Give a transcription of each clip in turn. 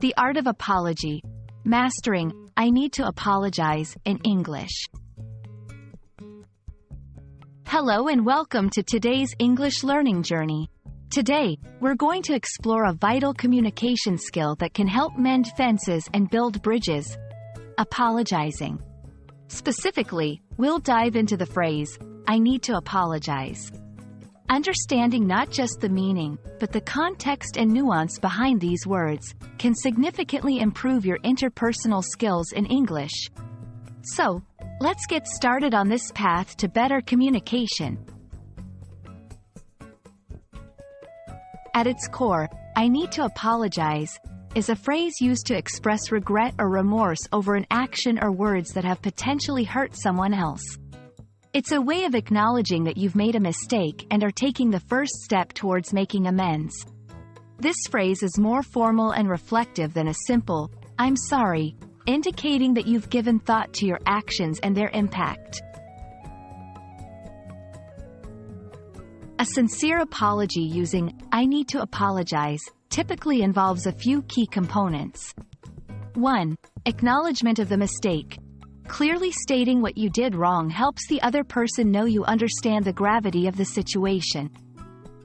The art of apology. Mastering, I need to apologize, in English. Hello and welcome to today's English learning journey. Today, we're going to explore a vital communication skill that can help mend fences and build bridges: apologizing. Specifically, we'll dive into the phrase, I need to apologize. Understanding not just the meaning, but the context and nuance behind these words, can significantly improve your interpersonal skills in English. So, let's get started on this path to better communication. At its core, I need to apologize is a phrase used to express regret or remorse over an action or words that have potentially hurt someone else. It's a way of acknowledging that you've made a mistake and are taking the first step towards making amends. This phrase is more formal and reflective than a simple, I'm sorry, indicating that you've given thought to your actions and their impact. A sincere apology using, I need to apologize, typically involves a few key components. 1. Acknowledgement of the mistake. Clearly stating what you did wrong helps the other person know you understand the gravity of the situation.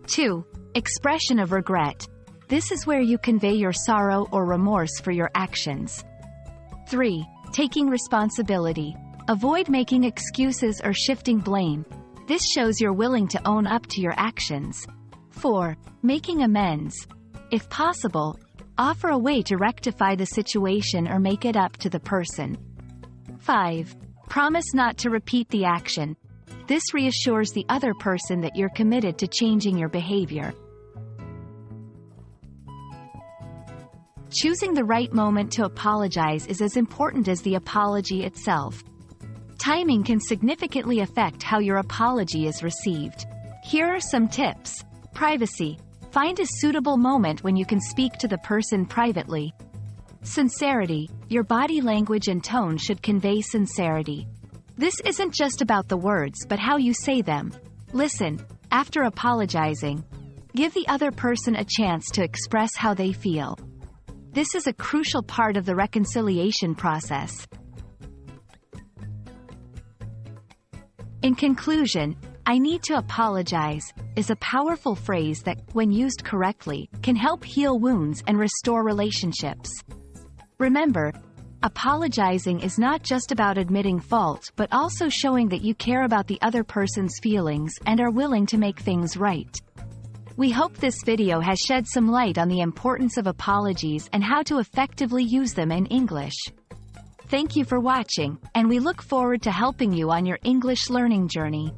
2. Expression of regret. This is where you convey your sorrow or remorse for your actions. 3. Taking responsibility. Avoid making excuses or shifting blame. This shows you're willing to own up to your actions. 4. Making amends. If possible, offer a way to rectify the situation or make it up to the person. 5. Promise not to repeat the action. This reassures the other person that you're committed to changing your behavior. Choosing the right moment to apologize is as important as the apology itself. Timing can significantly affect how your apology is received. Here are some tips. Privacy. Find a suitable moment when you can speak to the person privately. Sincerity. Your body language and tone should convey sincerity. This isn't just about the words but how you say them. Listen. After apologizing, give the other person a chance to express how they feel. This is a crucial part of the reconciliation process. In conclusion, I need to apologize is a powerful phrase that, when used correctly, can help heal wounds and restore relationships. Remember, apologizing is not just about admitting fault but also showing that you care about the other person's feelings and are willing to make things right. We hope this video has shed some light on the importance of apologies and how to effectively use them in English. Thank you for watching, and we look forward to helping you on your English learning journey.